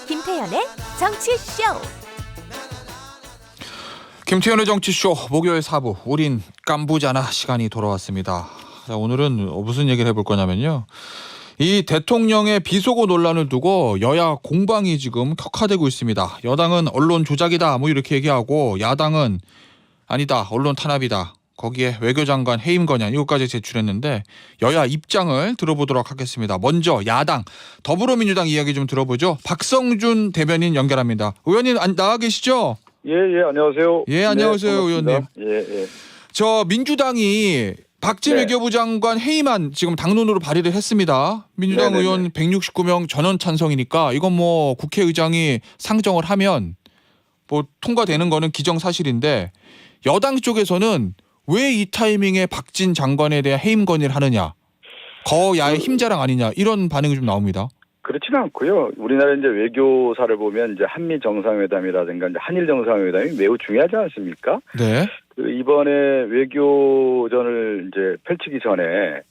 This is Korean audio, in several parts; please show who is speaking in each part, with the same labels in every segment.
Speaker 1: 김태현의 정치쇼.
Speaker 2: 김태현의 정치쇼 목요일 4부 우린 깐부잖아 시간이 돌아왔습니다. 자, 오늘은 무슨 얘기를 해볼 거냐면요. 이 대통령의 비속어 논란을 두고 여야 공방이 지금 격화되고 있습니다. 여당은 언론 조작이다 뭐 이렇게 얘기하고 야당은 아니다 언론 탄압이다. 거기에 외교장관 해임 건의안 이것까지 제출했는데 여야 입장을 들어보도록 하겠습니다. 먼저 야당 더불어민주당 이야기 좀 들어보죠. 박성준 대변인 연결합니다. 의원님 나와 계시죠?
Speaker 3: 예, 안녕하세요.
Speaker 2: 예, 안녕하세요,
Speaker 3: 네,
Speaker 2: 의원님.
Speaker 3: 예.
Speaker 2: 저 민주당이 박진
Speaker 3: 네.
Speaker 2: 외교부 장관 해임안 지금 당론으로 발의를 했습니다. 민주당
Speaker 3: 네네네.
Speaker 2: 의원 169명 전원 찬성이니까 이건 뭐 국회의장이 상정을 하면 뭐 통과되는 거는 기정사실인데 여당 쪽에서는 왜 이 타이밍에 박진 장관에 대한 해임 건의를 하느냐. 거야의 힘자랑 아니냐 이런 반응이 좀 나옵니다.
Speaker 3: 그렇지는 않고요. 우리나라 이제 외교사를 보면 이제 한미 정상회담이라든가 이제 한일 정상회담이 매우 중요하지 않습니까?
Speaker 2: 네.
Speaker 3: 그 이번에 외교전을 이제 펼치기 전에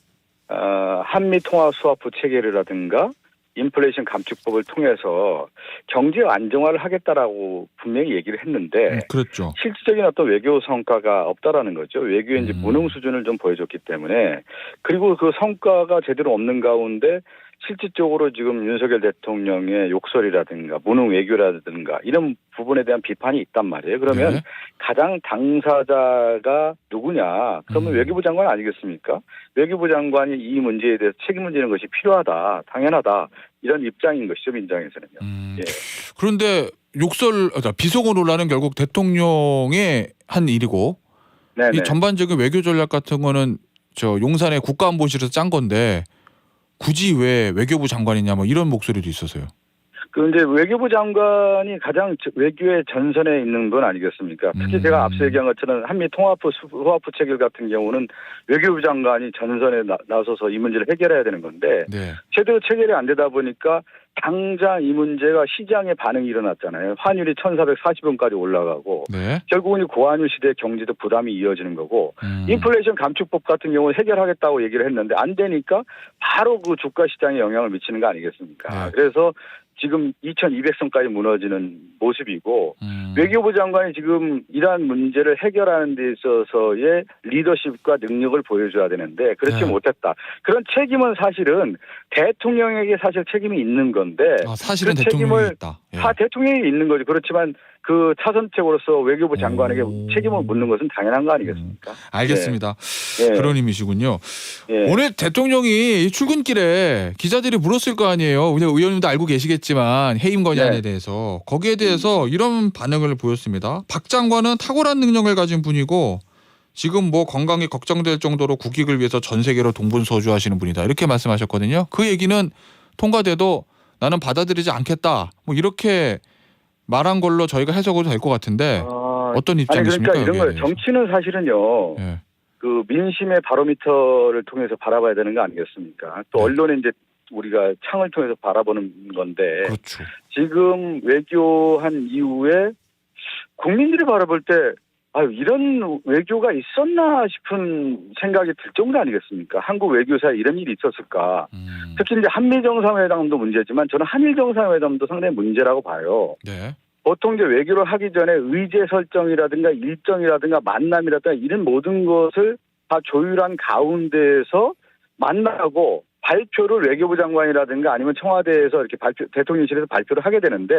Speaker 3: 한미 통화 수화부 체계라든가 인플레이션 감축법을 통해서 경제 안정화를 하겠다라고 분명히 얘기를 했는데
Speaker 2: 그렇죠.
Speaker 3: 실질적인 어떤 외교 성과가 없다라는 거죠. 외교의 이제 무능 수준을 좀 보여줬기 때문에 그리고 그 성과가 제대로 없는 가운데 실질적으로 지금 윤석열 대통령의 욕설이라든가 무능 외교라든가 이런 부분에 대한 비판이 있단 말이에요. 그러면
Speaker 2: 네.
Speaker 3: 가장 당사자가 누구냐? 그러면 외교부 장관 아니겠습니까? 외교부 장관이 이 문제에 대해서 책임을 지는 것이 필요하다, 당연하다 이런 입장인 것이죠, 민주당에서는요. 예.
Speaker 2: 그런데 비속어 논란은 결국 대통령의 한 일이고
Speaker 3: 네네.
Speaker 2: 이 전반적인 외교 전략 같은 거는 저 용산의 국가안보실에서 짠 건데 굳이 왜 외교부 장관이냐 뭐 이런 목소리도 있어서요.
Speaker 3: 그런데 외교부 장관이 가장 외교의 전선에 있는 분 아니겠습니까? 특히 제가 앞서 얘기한 것처럼 한미 통화부 수화부 체결 같은 경우는 외교부 장관이 전선에 나서서 이 문제를 해결해야 되는 건데
Speaker 2: 네.
Speaker 3: 제대로 체결이 안 되다 보니까 당장 이 문제가 시장에 반응이 일어났잖아요. 환율이 1,440원까지 올라가고
Speaker 2: 네.
Speaker 3: 결국은 이 고환율 시대의 경제도 부담이 이어지는 거고 인플레이션 감축법 같은 경우는 해결하겠다고 얘기를 했는데 안 되니까 바로 그 주가 시장에 영향을 미치는 거 아니겠습니까?
Speaker 2: 네.
Speaker 3: 그래서 지금 2,200선까지 무너지는 모습이고 외교부 장관이 지금 이러한 문제를 해결하는 데 있어서의 리더십과 능력을 보여줘야 되는데 그렇지
Speaker 2: 네.
Speaker 3: 못했다. 그런 책임은 사실은 대통령에게 사실 책임이 있는 건데
Speaker 2: 사실은
Speaker 3: 그
Speaker 2: 대통령이
Speaker 3: 책임을
Speaker 2: 있다. 예.
Speaker 3: 다 대통령이 있는 거죠. 그렇지만 그 차선책으로서 외교부 장관에게 책임을 묻는 것은 당연한 거 아니겠습니까?
Speaker 2: 알겠습니다.
Speaker 3: 예.
Speaker 2: 그런 의미시군요.
Speaker 3: 예.
Speaker 2: 오늘 대통령이 출근길에 기자들이 물었을 거 아니에요. 우리 의원님도 알고 계시겠지만 해임 건의안에
Speaker 3: 네.
Speaker 2: 대해서 거기에 대해서 이런 반응을 보였습니다. 박 장관은 탁월한 능력을 가진 분이고 지금 뭐 건강이 걱정될 정도로 국익을 위해서 전 세계로 동분서주하시는 분이다. 이렇게 말씀하셨거든요. 그 얘기는 통과돼도 나는 받아들이지 않겠다. 뭐 이렇게 말한 걸로 저희가 해석을 될 것 같은데 어떤 입장이십니까?
Speaker 3: 아니 그러니까 이런
Speaker 2: 여기에
Speaker 3: 거예요. 정치는 사실은요.
Speaker 2: 예.
Speaker 3: 그 민심의 바로미터를 통해서 바라봐야 되는 거 아니겠습니까? 또
Speaker 2: 네.
Speaker 3: 언론에 이제 우리가 창을 통해서 바라보는 건데
Speaker 2: 그렇죠.
Speaker 3: 지금 외교한 이후에 국민들이 바라볼 때 이런 외교가 있었나 싶은 생각이 들 정도 아니겠습니까? 한국 외교사에 이런 일이 있었을까? 특히 이제 한미 정상회담도 문제지만 저는 한일 정상회담도 상당히 문제라고 봐요.
Speaker 2: 네.
Speaker 3: 보통 이제 외교를 하기 전에 의제 설정이라든가 일정이라든가 만남이라든가 이런 모든 것을 다 조율한 가운데에서 만나고 발표를 외교부 장관이라든가 아니면 청와대에서 이렇게 대통령실에서 발표를 하게 되는데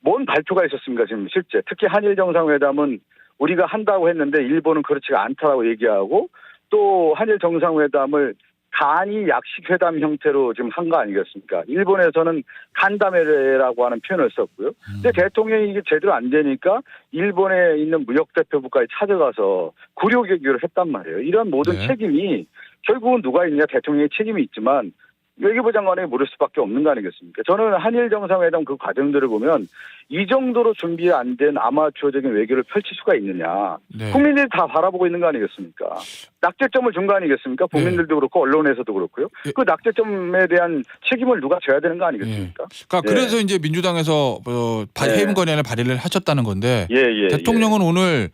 Speaker 3: 뭔 발표가 있었습니까 지금 실제 특히 한일 정상회담은 우리가 한다고 했는데 일본은 그렇지가 않다라고 얘기하고 또 한일 정상회담을 간이 약식회담 형태로 지금 한 거 아니겠습니까? 일본에서는 간담회라고 하는 표현을 썼고요. 근데 대통령이 이게 제대로 안 되니까 일본에 있는 무역대표부까지 찾아가서 굴욕외교를 했단 말이에요. 이런 모든
Speaker 2: 네.
Speaker 3: 책임이 결국은 누가 있냐 대통령의 책임이 있지만 외교부 장관에게 물을 수밖에 없는 거 아니겠습니까? 저는 한일 정상회담 그 과정들을 보면 이 정도로 준비 안 된 아마추어적인 외교를 펼칠 수가 있느냐.
Speaker 2: 네.
Speaker 3: 국민들이 다 바라보고 있는 거 아니겠습니까? 낙제점을 준 거 아니겠습니까? 국민들도 그렇고 언론에서도 그렇고요.
Speaker 2: 예.
Speaker 3: 그 낙제점에 대한 책임을 누가 져야 되는 거 아니겠습니까?
Speaker 2: 그러니까
Speaker 3: 예.
Speaker 2: 그래서 이제 민주당에서
Speaker 3: 예.
Speaker 2: 해임 건의안을 발의를 하셨다는 건데
Speaker 3: 예.
Speaker 2: 대통령은 오늘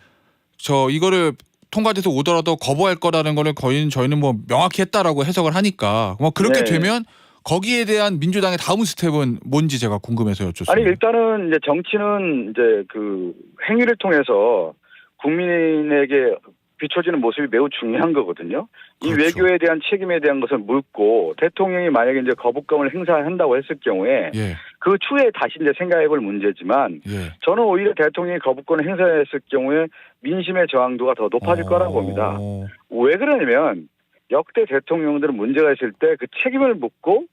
Speaker 2: 이거를 통과돼서 오더라도 거부할 거라는 거를 저희는 뭐 명확히 했다라고 해석을 하니까 뭐 그렇게
Speaker 3: 네.
Speaker 2: 되면 거기에 대한 민주당의 다음 스텝은 뭔지 제가 궁금해서 여쭙습니다.
Speaker 3: 아니 일단은 이제 정치는 이제 그 행위를 통해서 국민에게 비춰지는 모습이 매우 중요한 거거든요. 이
Speaker 2: 그렇죠.
Speaker 3: 외교에 대한 책임에 대한 것을 묻고 대통령이 만약에 이제 거부감을 행사한다고 했을 경우에
Speaker 2: 예,
Speaker 3: 그 추후에 다시 이제 생각해볼 문제지만
Speaker 2: 예.
Speaker 3: 저는 오히려 대통령이 거부권을 행사했을 경우에 민심의 저항도가 더 높아질 거라고 봅니다. 왜 그러냐면 역대 대통령들은 문제가 있을 때 그 책임을 묻고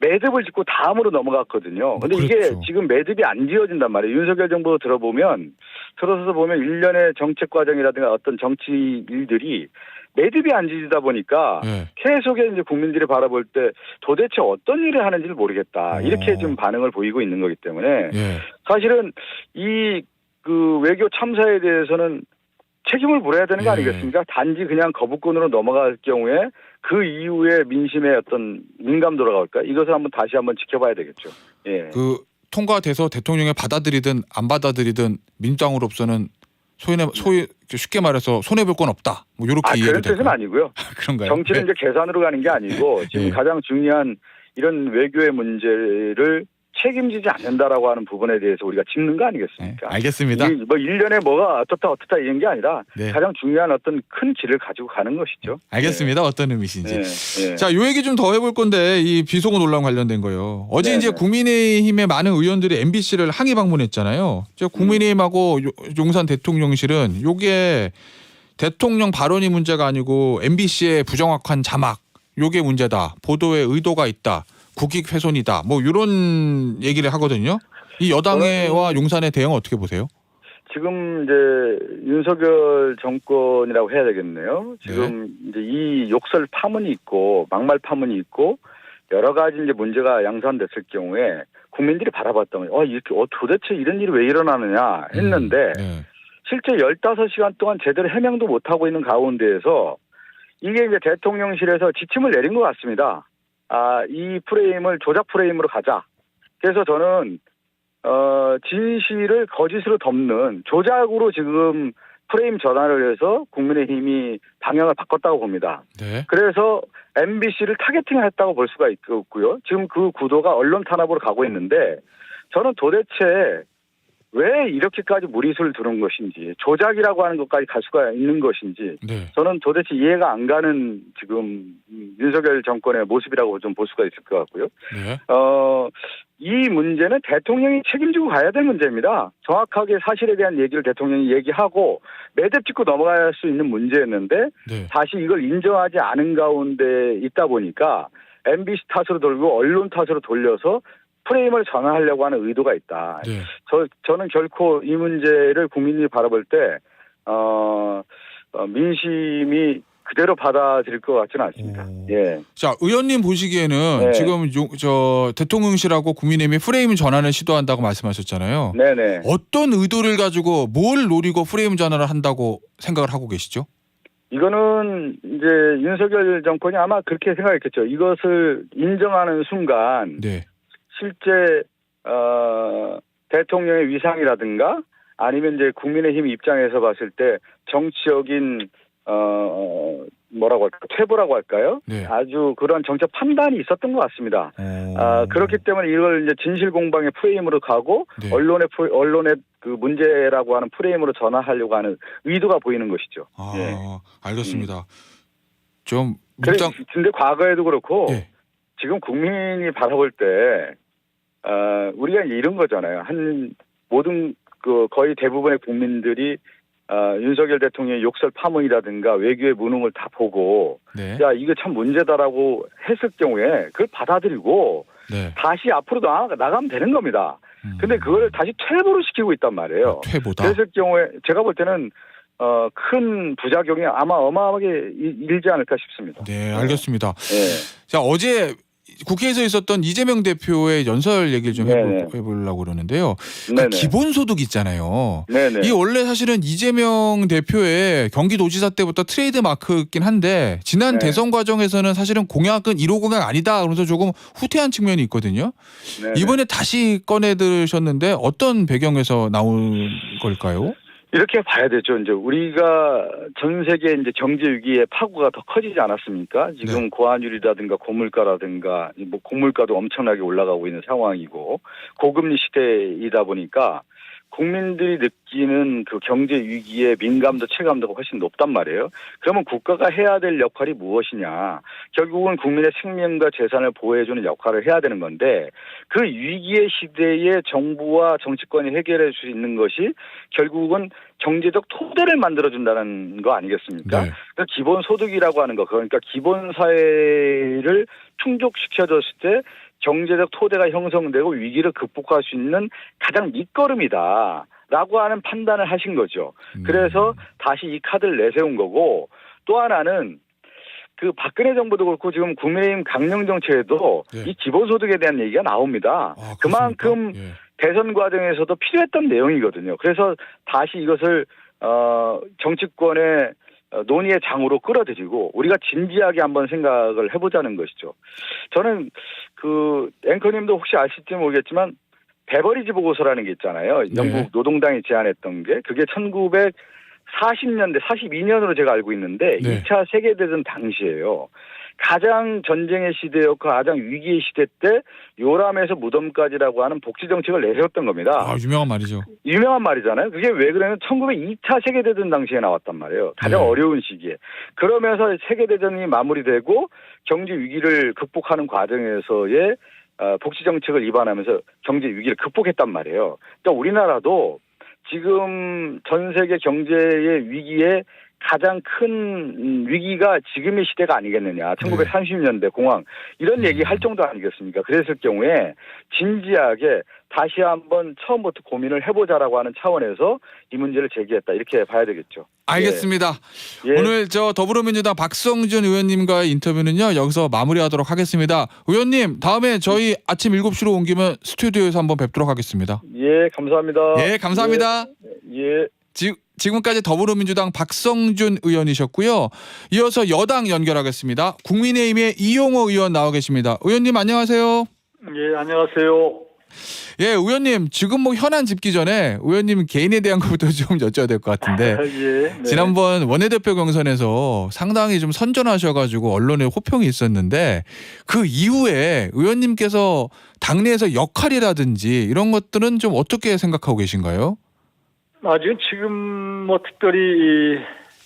Speaker 3: 매듭을 짓고 다음으로 넘어갔거든요. 근데 이게
Speaker 2: 그렇죠.
Speaker 3: 지금 매듭이 안 지어진단 말이에요. 윤석열 정부 들어서서 보면 일련의 정책 과정이라든가 어떤 정치 일들이 매듭이 안 지지다 보니까
Speaker 2: 예.
Speaker 3: 계속해 이제 국민들이 바라볼 때 도대체 어떤 일을 하는지를 모르겠다. 이렇게 좀 반응을 보이고 있는 거기 때문에
Speaker 2: 예.
Speaker 3: 사실은 이 그 외교 참사에 대해서는 책임을 물어야 되는 거
Speaker 2: 예.
Speaker 3: 아니겠습니까? 단지 그냥 거부권으로 넘어갈 경우에 그 이후에 민심의 어떤 민감도라고 할까? 이것을 다시 한번 지켜봐야 되겠죠. 예.
Speaker 2: 그 통과돼서 대통령이 받아들이든 안 받아들이든 민주당으로서는 소위 쉽게 말해서 손해 볼 건 없다. 뭐 이렇게
Speaker 3: 그런
Speaker 2: 이해도
Speaker 3: 뜻은
Speaker 2: 될까요?
Speaker 3: 아니고요.
Speaker 2: 그런가요?
Speaker 3: 정치는
Speaker 2: 네.
Speaker 3: 이제 계산으로 가는 게 아니고 지금
Speaker 2: 예.
Speaker 3: 가장 중요한 이런 외교의 문제를 책임지지 않는다라고 하는 부분에 대해서 우리가 짚는 거
Speaker 2: 네,
Speaker 3: 아니겠습니까?
Speaker 2: 알겠습니다.
Speaker 3: 이게 뭐 일련에 뭐가 어떻다 이런 게 아니라
Speaker 2: 네.
Speaker 3: 가장 중요한 어떤 큰 길을 가지고 가는 것이죠.
Speaker 2: 알겠습니다. 어떤 의미신지.
Speaker 3: 예. 예.
Speaker 2: 자, 요 얘기 좀 더 해볼 건데 이 비속어 논란 관련된 거요. 어제
Speaker 3: 네네.
Speaker 2: 이제 국민의힘의 많은 의원들이 MBC를 항의 방문했잖아요. 국민의힘하고 용산 대통령실은 요게 대통령 발언이 문제가 아니고 MBC의 부정확한 자막 요게 문제다. 보도에 의도가 있다. 국익 훼손이다. 뭐 이런 얘기를 하거든요. 이 여당과 용산의 대응 어떻게 보세요?
Speaker 3: 지금 이제 윤석열 정권이라고 해야 되겠네요. 지금 이제 이 욕설 파문이 있고 막말 파문이 있고 여러 가지 이제 문제가 양산됐을 경우에 국민들이 바라봤던 거예요. 이렇게 도대체 이런 일이 왜 일어나느냐 했는데
Speaker 2: 네.
Speaker 3: 실제 15시간 동안 제대로 해명도 못 하고 있는 가운데에서 이게 이제 대통령실에서 지침을 내린 것 같습니다. 이 프레임을 조작 프레임으로 가자. 그래서 저는 진실을 거짓으로 덮는 조작으로 지금 프레임 전환을 해서 국민의힘이 방향을 바꿨다고 봅니다.
Speaker 2: 네.
Speaker 3: 그래서 MBC를 타겟팅했다고 볼 수가 있고요. 지금 그 구도가 언론 탄압으로 가고 있는데 저는 도대체 왜 이렇게까지 무리수를 두는 것인지 조작이라고 하는 것까지 갈 수가 있는 것인지
Speaker 2: 네.
Speaker 3: 저는 도대체 이해가 안 가는 지금 윤석열 정권의 모습이라고 좀 볼 수가 있을 것 같고요.
Speaker 2: 네.
Speaker 3: 이 문제는 대통령이 책임지고 가야 될 문제입니다. 정확하게 사실에 대한 얘기를 대통령이 얘기하고 매듭 짚고 넘어갈 수 있는 문제였는데
Speaker 2: 네.
Speaker 3: 다시 이걸 인정하지 않은 가운데 있다 보니까 MBC 탓으로 돌고 언론 탓으로 돌려서 프레임을 전환하려고 하는 의도가 있다.
Speaker 2: 네.
Speaker 3: 저는 결코 이 문제를 국민이 바라볼 때 민심이 그대로 받아들일 것 같지는 않습니다. 예.
Speaker 2: 자, 의원님 보시기에는
Speaker 3: 네.
Speaker 2: 지금 대통령실하고 국민의힘이 프레임 전환을 시도한다고 말씀하셨잖아요.
Speaker 3: 네네.
Speaker 2: 어떤 의도를 가지고 뭘 노리고 프레임 전환을 한다고 생각을 하고 계시죠?
Speaker 3: 이거는 이제 윤석열 정권이 아마 그렇게 생각했겠죠. 이것을 인정하는 순간
Speaker 2: 네.
Speaker 3: 실제 대통령의 위상이라든가 아니면 이제 국민의힘 입장에서 봤을 때 정치적인 뭐라고 할까 퇴보라고 할까요?
Speaker 2: 네.
Speaker 3: 아주 그런 정책 판단이 있었던 것 같습니다. 그렇기 때문에 이걸 이제 진실 공방의 프레임으로 가고
Speaker 2: 네.
Speaker 3: 언론의 그 문제라고 하는 프레임으로 전환하려고 하는 의도가 보이는 것이죠. 예.
Speaker 2: 알겠습니다. 좀
Speaker 3: 근데 과거에도 그렇고
Speaker 2: 예.
Speaker 3: 지금 국민이 바라볼 때 우리가 이런 거잖아요. 모든 거의 대부분의 국민들이 윤석열 대통령의 욕설 파문이라든가 외교의 무능을 다 보고
Speaker 2: 네.
Speaker 3: 야 이거 참 문제다라고 했을 경우에 그걸 받아들이고
Speaker 2: 네.
Speaker 3: 다시 앞으로 나가면 되는 겁니다. 근데 그거를 다시 퇴보를 시키고 있단 말이에요.
Speaker 2: 퇴보다.
Speaker 3: 그랬을 경우에 제가 볼 때는 큰 부작용이 아마 어마어마하게 일지 않을까 싶습니다.
Speaker 2: 네, 알겠습니다.
Speaker 3: 네.
Speaker 2: 자, 어제 국회에서 있었던 이재명 대표의 연설 얘기를 좀
Speaker 3: 네네.
Speaker 2: 해보려고 그러는데요.
Speaker 3: 네네.
Speaker 2: 기본소득 있잖아요.
Speaker 3: 네네.
Speaker 2: 이 원래 사실은 이재명 대표의 경기도지사 때부터 트레이드 마크이긴 한데 지난
Speaker 3: 네.
Speaker 2: 대선 과정에서는 사실은 공약은 1호 공약 아니다 그러면서 조금 후퇴한 측면이 있거든요.
Speaker 3: 네네.
Speaker 2: 이번에 다시 꺼내 들으셨는데 어떤 배경에서 나온 걸까요?
Speaker 3: 이렇게 봐야 되죠. 이제 우리가 전 세계 이제 경제 위기의 파고가 더 커지지 않았습니까? 지금
Speaker 2: 네.
Speaker 3: 고환율이라든가 고물가라든가 뭐 곡물가도 엄청나게 올라가고 있는 상황이고 고금리 시대이다 보니까 국민들이 느끼는 그 경제 위기의 민감도 체감도가 훨씬 높단 말이에요. 그러면 국가가 해야 될 역할이 무엇이냐? 결국은 국민의 생명과 재산을 보호해주는 역할을 해야 되는 건데 그 위기의 시대에 정부와 정치권이 해결할 수 있는 것이 결국은 경제적 토대를 만들어준다는 거 아니겠습니까?
Speaker 2: 네.
Speaker 3: 그러니까 기본소득이라고 하는 거, 그러니까 기본사회를 충족시켜줬을 때 경제적 토대가 형성되고 위기를 극복할 수 있는 가장 밑거름이다라고 하는 판단을 하신 거죠. 그래서 다시 이 카드를 내세운 거고 또 하나는 그 박근혜 정부도 그렇고 지금 국민의힘 강령 정책에도
Speaker 2: 네.
Speaker 3: 이 기본소득에 대한 얘기가 나옵니다.
Speaker 2: 아,
Speaker 3: 그만큼
Speaker 2: 예.
Speaker 3: 대선 과정에서도 필요했던 내용이거든요. 그래서 다시 이것을 정치권의 논의의 장으로 끌어들이고 우리가 진지하게 한번 생각을 해보자는 것이죠. 저는 그 앵커님도 혹시 아실지 모르겠지만 베버리지 보고서라는 게 있잖아요. 영국 노동당이 제안했던 게 그게 1940년대 42년으로 제가 알고 있는데
Speaker 2: 네.
Speaker 3: 2차 세계대전 당시예요. 가장 전쟁의 시대였고 가장 위기의 시대 때 요람에서 무덤까지라고 하는 복지정책을 내세웠던 겁니다.
Speaker 2: 아, 유명한 말이죠.
Speaker 3: 유명한 말이잖아요. 그게 왜 그러냐면 1902차 세계대전 당시에 나왔단 말이에요. 가장
Speaker 2: 네.
Speaker 3: 어려운 시기에. 그러면서 세계대전이 마무리되고 경제 위기를 극복하는 과정에서의 복지정책을 위반하면서 경제 위기를 극복했단 말이에요. 그러니까 우리나라도 지금 전 세계 경제의 위기에 가장 큰 위기가 지금의 시대가 아니겠느냐. 1930년대 공황 이런 얘기 할 정도 아니겠습니까? 그랬을 경우에 진지하게 다시 한번 처음부터 고민을 해보자라고 하는 차원에서 이 문제를 제기했다. 이렇게 봐야 되겠죠.
Speaker 2: 알겠습니다.
Speaker 3: 예.
Speaker 2: 오늘 저 더불어민주당 박성준 의원님과의 인터뷰는요. 여기서 마무리하도록 하겠습니다. 의원님 다음에 저희 아침 7시로 옮기면 스튜디오에서 한번 뵙도록 하겠습니다.
Speaker 3: 예, 감사합니다.
Speaker 2: 예, 감사합니다.
Speaker 3: 예.
Speaker 2: 지금까지 더불어민주당 박성준 의원이셨고요. 이어서 여당 연결하겠습니다. 국민의힘의 이용호 의원 나와 계십니다. 의원님 안녕하세요.
Speaker 4: 예, 안녕하세요.
Speaker 2: 예, 의원님 지금 뭐 현안 짚기 전에 의원님 개인에 대한 것부터 좀 여쭤야 될 것 같은데
Speaker 4: 예, 네.
Speaker 2: 지난번 원내대표 경선에서 상당히 좀 선전하셔가지고 언론에 호평이 있었는데 그 이후에 의원님께서 당내에서 역할이라든지 이런 것들은 좀 어떻게 생각하고 계신가요?
Speaker 4: 아직은 지금 뭐 특별히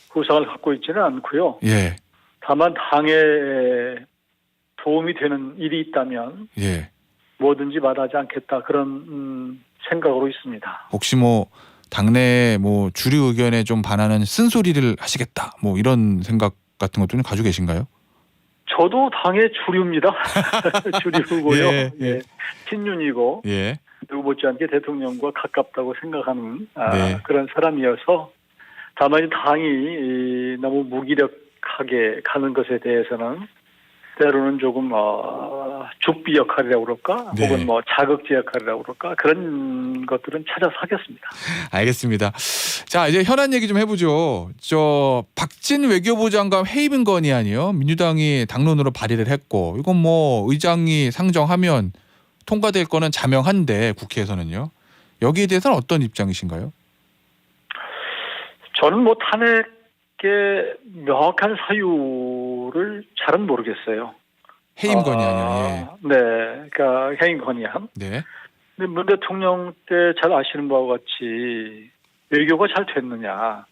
Speaker 4: 구상을 갖고 있지는 않고요.
Speaker 2: 예,
Speaker 4: 다만 당에 도움이 되는 일이 있다면
Speaker 2: 예.
Speaker 4: 뭐든지 마다하지 않겠다 그런 생각으로 있습니다.
Speaker 2: 혹시 뭐 당내 뭐 주류 의견에 좀 반하는 쓴소리를 하시겠다 뭐 이런 생각 같은 것도 좀 가지고 계신가요?
Speaker 4: 저도 당의 주류입니다. 주류고요.
Speaker 2: 예, 예.
Speaker 4: 예, 친윤이고
Speaker 2: 예,
Speaker 4: 누구 못지않게 대통령과 가깝다고 생각하는
Speaker 2: 네.
Speaker 4: 그런 사람이어서 다만 당이 너무 무기력하게 가는 것에 대해서는 때로는 조금 죽비 역할이라고 그럴까
Speaker 2: 네.
Speaker 4: 혹은 뭐 자극제 역할이라고 그럴까 그런 것들은 찾아서 하겠습니다.
Speaker 2: 알겠습니다. 자, 이제 현안 얘기 좀 해보죠. 저 박진 외교부 장관 해임 건의안이요. 민주당이 당론으로 발의를 했고 이건 뭐 의장이 상정하면 통과될 거는 자명한데 국회에서는요. 여기에 대해서는 어떤 입장이신가요?
Speaker 4: 저는 뭐 탄핵의 명확한 사유를 잘은 모르겠어요.
Speaker 2: 해임 건의안이요.
Speaker 4: 네, 그러니까 해임 건의안.
Speaker 2: 예. 네.
Speaker 4: 근데 문 대통령 때 잘 아시는 바와 같이 외교가 잘 됐느냐.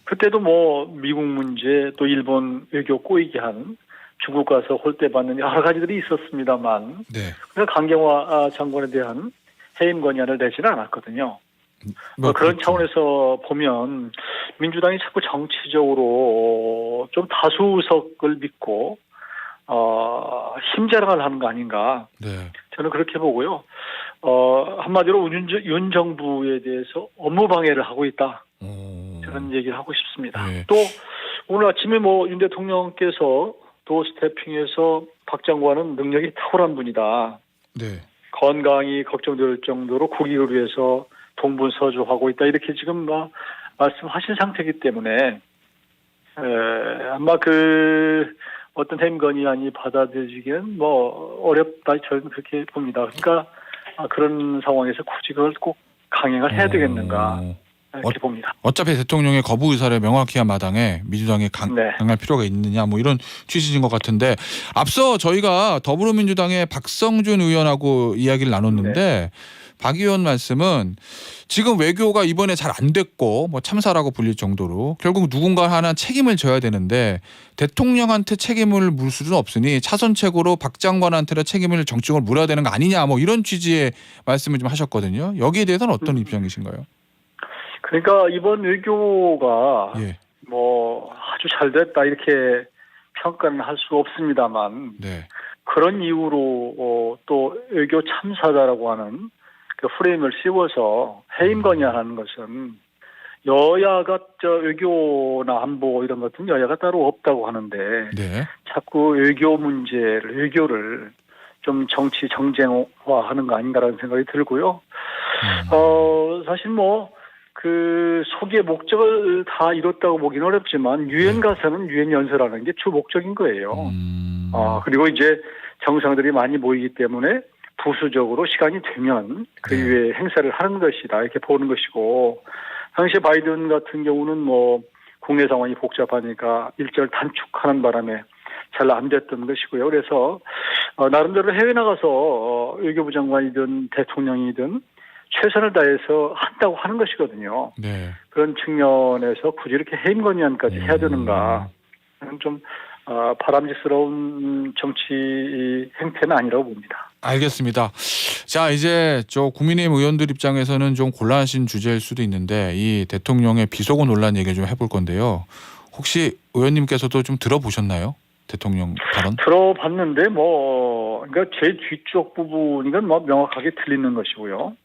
Speaker 4: 그때도 뭐 미국 문제 또 일본 외교 꼬이게 한 중국 가서 홀대 받는 여러 가지들이 있었습니다만
Speaker 2: 네.
Speaker 4: 강경화 장관에 대한 해임 건의안을 내지는 않았거든요.
Speaker 2: 뭐
Speaker 4: 그런
Speaker 2: 그렇죠.
Speaker 4: 차원에서 보면 민주당이 자꾸 정치적으로 좀 다수석을 믿고 힘자랑을 하는 거 아닌가.
Speaker 2: 네.
Speaker 4: 저는 그렇게 보고요. 한마디로 윤 정부에 대해서 업무 방해를 하고 있다. 저는 얘기를 하고 싶습니다.
Speaker 2: 네.
Speaker 4: 또 오늘 아침에 뭐 윤 대통령께서 도 스태핑에서 박 장관은 능력이 탁월한 분이다.
Speaker 2: 네.
Speaker 4: 건강이 걱정될 정도로 국익을 위해서 동분서주하고 있다. 이렇게 지금 말씀하신 상태이기 때문에 아마 어떤 해임 건의안이 받아들여지기는 뭐 어렵다. 저는 그렇게 봅니다. 그러니까 그런 상황에서 굳이 그걸 꼭 강행을 해야 되겠는가. 이렇게 봅니다.
Speaker 2: 어차피 대통령의 거부 의사를 명확히 한 마당에 민주당이
Speaker 4: 네.
Speaker 2: 강할 필요가 있느냐 뭐 이런 취지인 것 같은데 앞서 저희가 더불어민주당의 박성준 의원하고 이야기를 나눴는데 박 의원 말씀은 지금 외교가 이번에 잘 안 됐고 뭐 참사라고 불릴 정도로 결국 누군가 하나 책임을 져야 되는데 대통령한테 책임을 물 수는 없으니 차선책으로 박 장관한테 책임을 정적으로 물어야 되는 거 아니냐 뭐 이런 취지의 말씀을 좀 하셨거든요. 여기에 대해서는 어떤 입장이신가요?
Speaker 4: 그러니까 이번 외교가
Speaker 2: 예.
Speaker 4: 뭐 아주 잘 됐다 이렇게 평가는 할 수 없습니다만
Speaker 2: 네.
Speaker 4: 그런 이유로 또 외교 참사다라고 하는 그 프레임을 씌워서 해임 건의하는 것은 여야가 외교나 안보 이런 것은 여야가 따로 없다고 하는데
Speaker 2: 네.
Speaker 4: 자꾸 외교를 좀 정치 정쟁화하는 거 아닌가라는 생각이 들고요. 사실 뭐 그 소기의 목적을 다 이뤘다고 보기는 어렵지만 유엔 가서는 유엔 연설하는 게 주 목적인 거예요. 그리고 이제 정상들이 많이 모이기 때문에 부수적으로 시간이 되면 그 이후에 행사를 하는 것이다 이렇게 보는 것이고 당시 바이든 같은 경우는 뭐 국내 상황이 복잡하니까 일정을 단축하는 바람에 잘 안 됐던 것이고요. 그래서 나름대로 해외 나가서 외교부 장관이든 대통령이든 최선을 다해서 한다고 하는 것이거든요.
Speaker 2: 네.
Speaker 4: 그런 측면에서 굳이 이렇게 해임 건의안까지 해야 되는가 하는 좀 바람직스러운 정치 행태는 아니라고 봅니다.
Speaker 2: 알겠습니다. 자, 이제 저 국민의힘 의원들 입장에서는 좀 곤란하신 주제일 수도 있는데 이 대통령의 비속어 논란 얘기 좀 해볼 건데요. 혹시 의원님께서도 좀 들어보셨나요? 대통령 발언?
Speaker 4: 들어봤는데 그러니까 제 뒤쪽 부분이건 뭐 명확하게 틀리는 것이고요.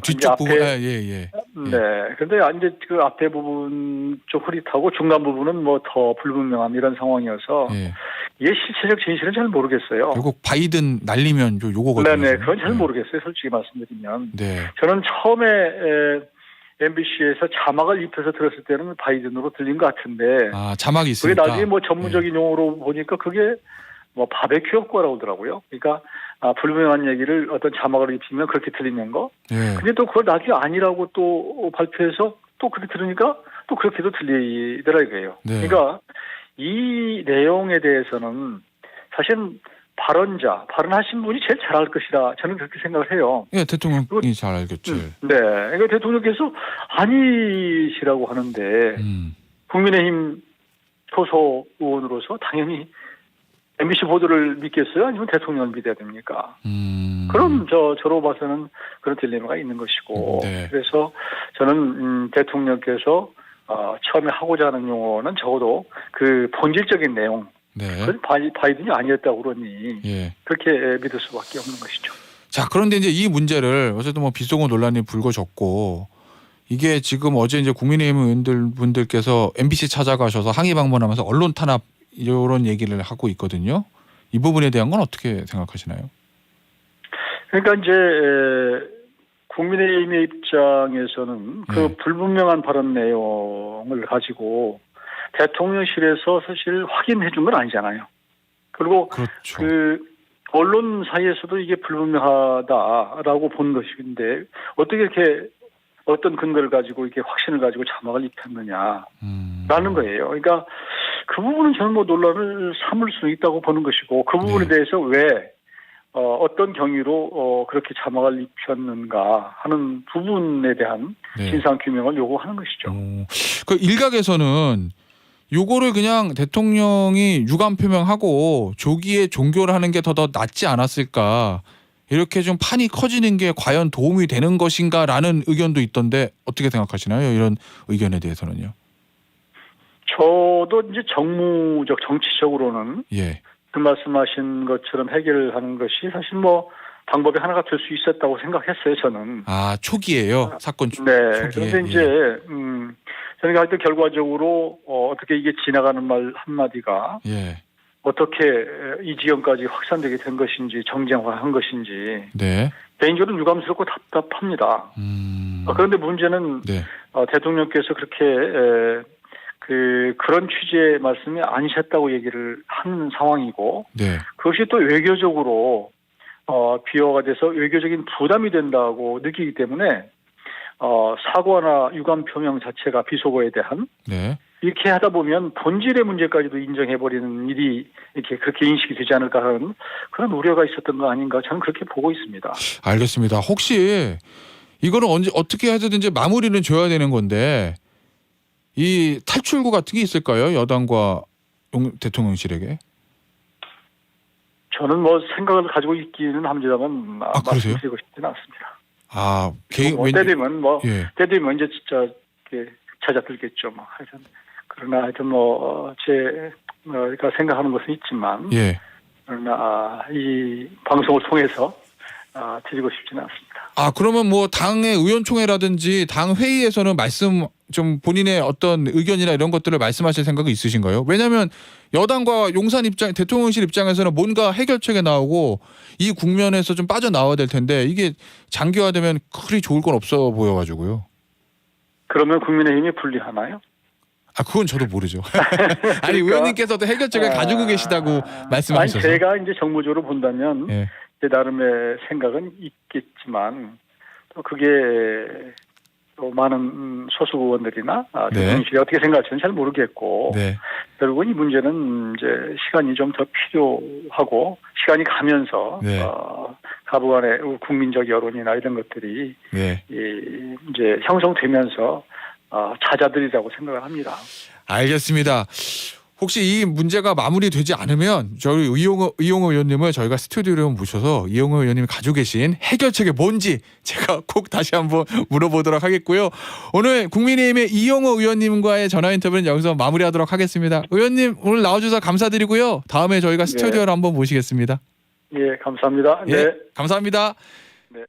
Speaker 2: 뒤쪽 부분. 예.
Speaker 4: 네. 그런데 이제 그 앞에 부분 좀 흐릿하고 중간 부분은 뭐 더 불분명한 이런 상황이어서 이게 실체적 진실은 잘 모르겠어요.
Speaker 2: 결국 바이든 날리면 요거거든요.
Speaker 4: 네네. 그건 잘 모르겠어요. 솔직히 말씀드리면.
Speaker 2: 네.
Speaker 4: 저는 처음에 MBC에서 자막을 입혀서 들었을 때는 바이든으로 들린 것 같은데.
Speaker 2: 자막이 있으니까.
Speaker 4: 그게 나중에 뭐 전문적인 용어로 보니까 그게 뭐 바베큐 효과라고 하더라고요. 그러니까 불분명한 얘기를 어떤 자막을 입히면 그렇게 들리는 거. 근데 또 그걸 나중에 아니라고 또 발표해서 또 그렇게 들으니까 또 그렇게도 들리더라고요. 그러니까 이 내용에 대해서는 사실 발언하신 분이 제일 잘할 것이라 저는 그렇게 생각을 해요.
Speaker 2: 예, 대통령이 잘 알겠죠.
Speaker 4: 네. 그러니까 대통령께서 아니시라고 하는데 국민의힘 소속 의원으로서 당연히 MBC 보도를 믿겠어요? 아니면 대통령을 믿어야 됩니까? 그럼 저로 봐서는 그런 딜레마가 있는 것이고 그래서 저는 대통령께서 처음에 하고자 하는 용어는 적어도 그 본질적인 내용 그건 바이든이 아니었다고 그러니 그렇게 믿을 수밖에 없는 것이죠.
Speaker 2: 자, 그런데 이제 이 문제를 어쨌든 뭐 비속어 논란이 불거졌고 이게 지금 어제 이제 국민의힘 의원분들께서 MBC 찾아가셔서 항의 방문하면서 언론 탄압 이런 얘기를 하고 있거든요. 이 부분에 대한 건 어떻게 생각하시나요?
Speaker 4: 그러니까 이제 국민의힘의 입장에서는 그 불분명한 발언 내용을 가지고 대통령실에서 사실 확인해 준 건 아니잖아요. 그리고 그 언론 사이에서도 이게 불분명하다라고 본 것인데 어떻게 이렇게 어떤 근거를 가지고 이렇게 확신을 가지고 자막을 입혔느냐라는 거예요. 그러니까 그 부분은 저는 뭐 논란을 삼을 수 있다고 보는 것이고 그 부분에 대해서 왜 어떤 경위로 그렇게 자막을 입혔는가 하는 부분에 대한 진상 규명을 요구하는 것이죠.
Speaker 2: 그 일각에서는 요거를 그냥 대통령이 유감 표명하고 조기에 종교를 하는 게 더 낫지 않았을까. 이렇게 좀 판이 커지는 게 과연 도움이 되는 것인가라는 의견도 있던데 어떻게 생각하시나요? 이런 의견에 대해서는요.
Speaker 4: 저도 이제 정치적으로는 그 말씀하신 것처럼 해결하는 것이 사실 뭐 방법이 하나가 될 수 있었다고 생각했어요. 저는.
Speaker 2: 초기에요? 사건 초기에.
Speaker 4: 그런데 이제 저는 하여튼 결과적으로 어떻게 이게 지나가는 말 한마디가 어떻게 이 지경까지 확산되게 된 것인지 정쟁화한 것인지 개인적으로 유감스럽고 답답합니다. 그런데 문제는 대통령께서 그렇게 그런 취지의 말씀이 아니셨다고 얘기를 하는 상황이고 그것이 또 외교적으로 비화가 돼서 외교적인 부담이 된다고 느끼기 때문에 사과나 유감 표명 자체가 비속어에 대한
Speaker 2: 네.
Speaker 4: 이렇게 하다 보면 본질의 문제까지도 인정해버리는 일이 이렇게 그렇게 인식이 되지 않을까 하는 그런 우려가 있었던 거 아닌가 저는 그렇게 보고 있습니다.
Speaker 2: 알겠습니다. 혹시 이거는 언제 어떻게 해서든지 마무리는 줘야 되는 건데 이 탈출구 같은 게 있을까요? 여당과 대통령실에게?
Speaker 4: 저는 뭐 생각을 가지고 있기는 합니다만
Speaker 2: 그러세요?
Speaker 4: 말씀드리고 싶지는 않습니다.
Speaker 2: 개인
Speaker 4: 때리면
Speaker 2: 예.
Speaker 4: 때리면 이제 진짜 이렇게 찾아들겠죠. 뭐 하여튼 그러나 하여튼 제가 생각하는 것은 있지만
Speaker 2: 예.
Speaker 4: 그러나 이 방송을 통해서 드리고 싶지는 않습니다.
Speaker 2: 그러면 뭐 당의 의원총회라든지 당 회의에서는 말씀 좀 본인의 어떤 의견이나 이런 것들을 말씀하실 생각이 있으신가요? 왜냐하면 여당과 용산 입장, 대통령실 입장에서는 뭔가 해결책이 나오고 이 국면에서 좀 빠져나와야 될 텐데 이게 장기화되면 그리 좋을 건 없어 보여가지고요.
Speaker 4: 그러면 국민의힘이 분리하나요?
Speaker 2: 그건 저도 모르죠. 아니 의원님께서도 해결책을 가지고 계시다고 말씀하셔서.
Speaker 4: 아니 제가 이제 정무적으로 본다면
Speaker 2: 예.
Speaker 4: 제 나름의 생각은 있겠지만 또 그게 또 많은 소속 의원들이나 대통령실이 어떻게 생각할지는 잘 모르겠고
Speaker 2: 네.
Speaker 4: 결국은 이 문제는 이제 시간이 좀 더 필요하고 시간이 가면서
Speaker 2: 네.
Speaker 4: 가부간의 국민적 여론이나 이런 것들이
Speaker 2: 네.
Speaker 4: 이제 형성되면서 찾아들이라고 생각을 합니다.
Speaker 2: 알겠습니다. 혹시 이 문제가 마무리되지 않으면 저희 이용호 의원님을 저희가 스튜디오로 모셔서 이용호 의원님이 가지고 계신 해결책이 뭔지 제가 꼭 다시 한번 물어보도록 하겠고요. 오늘 국민의힘의 이용호 의원님과의 전화 인터뷰는 여기서 마무리하도록 하겠습니다. 의원님 오늘 나와주셔서 감사드리고요. 다음에 저희가 스튜디오로 한번 모시겠습니다.
Speaker 4: 예, 감사합니다.
Speaker 2: 예,
Speaker 4: 네.
Speaker 2: 감사합니다.
Speaker 4: 네.